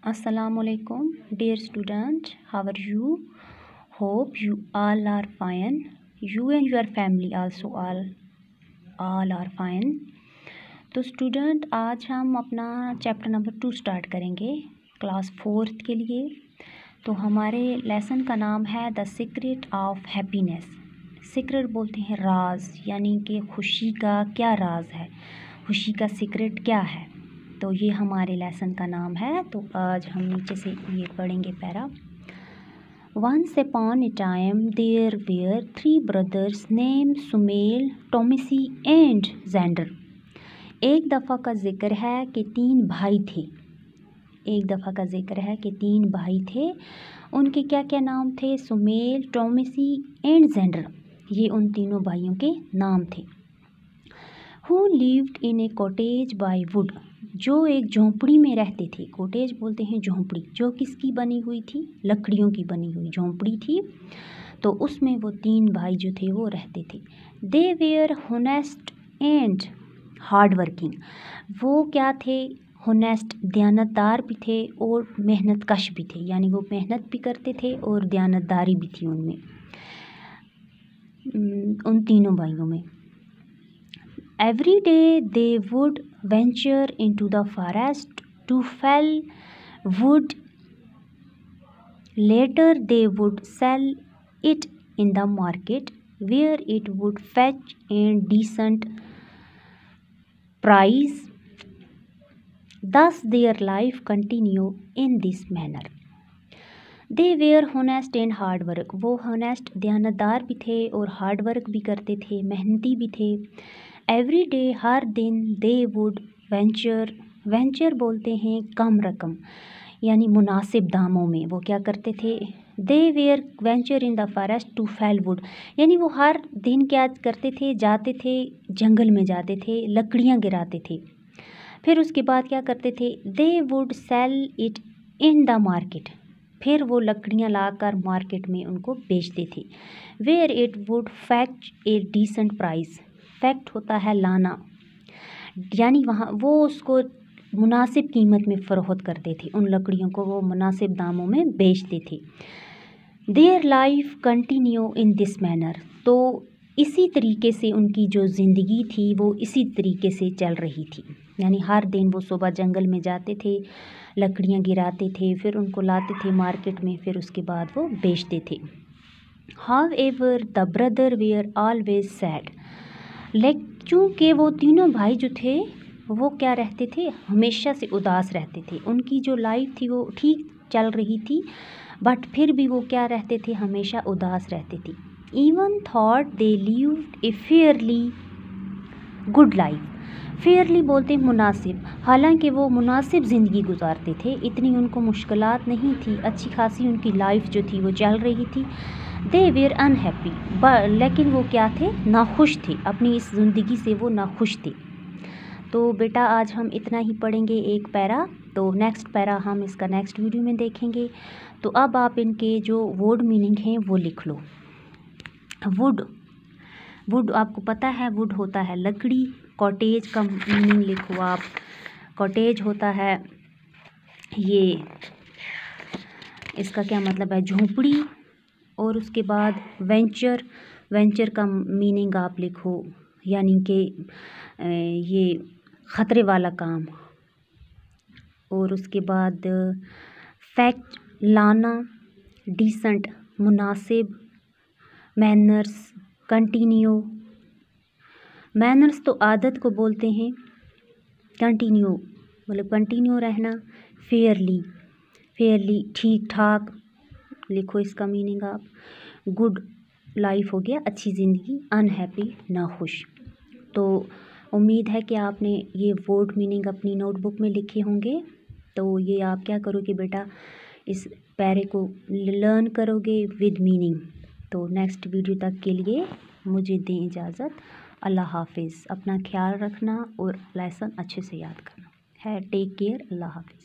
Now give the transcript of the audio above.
Assalamualaikum, dear student. How are you? Hope you all are fine. You and your family also all are fine. तो student आज हम अपना chapter number 2 start करेंगे class 4th के लिए। तो हमारे लेसन का नाम है the secret of happiness. Secret बोलते हैं राज, यानी कि खुशी का क्या राज है, खुशी का सीक्रेट क्या है। तो ये हमारे लेसन का नाम है। तो आज हम नीचे से ये पढ़ेंगे पैरा। Once upon a time there were 3 brothers name Sumel, Tomisi and Jender. एक दफ़ा का जिक्र है कि 3 भाई थे। एक दफ़ा का जिक्र है कि 3 भाई थे। उनके क्या क्या नाम थे? Sumel, Tomisi and Jender. ये उन तीनों भाइयों के नाम थे। Who lived in a cottage by wood, जो एक झोंपड़ी में रहते थे। कॉटेज बोलते हैं झोंपड़ी, जो किसकी बनी हुई थी? लकड़ियों की बनी हुई झोंपड़ी थी। तो उसमें वो 3 भाई जो थे वो रहते थे। They were honest and hard working. वो क्या थे? होनेस्ट, दयानतदार भी थे और मेहनत कश भी थे, यानी वो मेहनत भी करते थे और दयानतदारी भी थी उनमें, उन तीनों भाइयों में। Every day they would venture into the forest to fell wood. Later they would sell it in the market, where it would fetch a decent price. Thus their life continued in this manner. They were honest and hard work. वो honest, दयानतदार भी थे और hard work भी करते थे, मेहनती भी थे। एवरी डे, हर दिन, दे वुड वेंचर, वेंचर बोलते हैं कम रकम, यानी मुनासिब दामों में वो क्या करते थे? They were venture in the forest to fell wood, यानी वो हर दिन क्या करते थे? जाते थे, जंगल में जाते थे, लकड़ियाँ गिराते थे। फिर उसके बाद क्या करते थे? They would sell it in the market, फिर वो लकड़ियाँ लाकर मार्केट में उनको बेचते थे। वेयर इट वुड फैक्ट ए डिसेंट प्राइस, फैक्ट होता है लाना, यानी वहाँ वो उसको मुनासिब कीमत में फ़रोख्त करते थे, उन लकड़ियों को वो मुनासिब दामों में बेचते थे। Their life continue in this manner, तो इसी तरीके से उनकी जो ज़िंदगी थी वो इसी तरीके से चल रही थी, यानी हर दिन वो सुबह जंगल में जाते थे, लकड़ियाँ गिराते थे, फिर उनको लाते थे मार्केट में, फिर उसके बाद वो बेचते थे। However the brother were always sad, चूँकि वो तीनों भाई जो थे वो क्या रहते थे? हमेशा से उदास रहते थे। उनकी जो लाइफ थी वो ठीक चल रही थी, बट फिर भी वो क्या रहते थे? हमेशा उदास रहते थे। Even thought they lived A fairly good life. Fairlie बोलते हैं मुनासिब, हालांकि वो मुनासिब ज़िंदगी गुजारते थे, इतनी उनको मुश्किलात नहीं थी, अच्छी खासी उनकी लाइफ जो थी वो चल रही थी। दे वेयर अनहैप्पी, लेकिन वो क्या थे? नाखुश थे, अपनी इस ज़िंदगी से वो नाखुश थे। तो बेटा आज हम इतना ही पढ़ेंगे, एक पैरा। तो नेक्स्ट पैरा हम इसका नेक्स्ट वीडियो में देखेंगे। तो अब आप इनके जो वर्ड मीनिंग हैं वो लिख लो। वुड, वुड आपको पता है, वुड होता है लकड़ी। कॉटेज का मीनिंग लिखो आप। कॉटेज होता है ये, इसका क्या मतलब है? झोंपड़ी। और उसके बाद वेंचर, वेंचर का मीनिंग आप लिखो, यानी कि ये ख़तरे वाला काम। और उसके बाद फैक्ट लाना, डिसेंट मुनासिब, मैनर्स कंटिन्यू, मैनर्स तो आदत को बोलते हैं, कंटिन्यू मतलब कंटिन्यू रहना। फेयरली, फेयरली ठीक ठाक लिखो इसका मीनिंग आप। गुड लाइफ हो गया अच्छी ज़िंदगी, अनहैप्पी नाखुश। तो उम्मीद है कि आपने ये वर्ड मीनिंग अपनी नोटबुक में लिखे होंगे। तो ये आप क्या करोगे बेटा? इस पैरे को लर्न करोगे विद मीनिंग। तो नेक्स्ट वीडियो तक के लिए मुझे दें इजाज़त। अल्लाह हाफिज़। अपना ख्याल रखना और लेसन अच्छे से याद करना है। Take care. अल्लाह हाफिज़।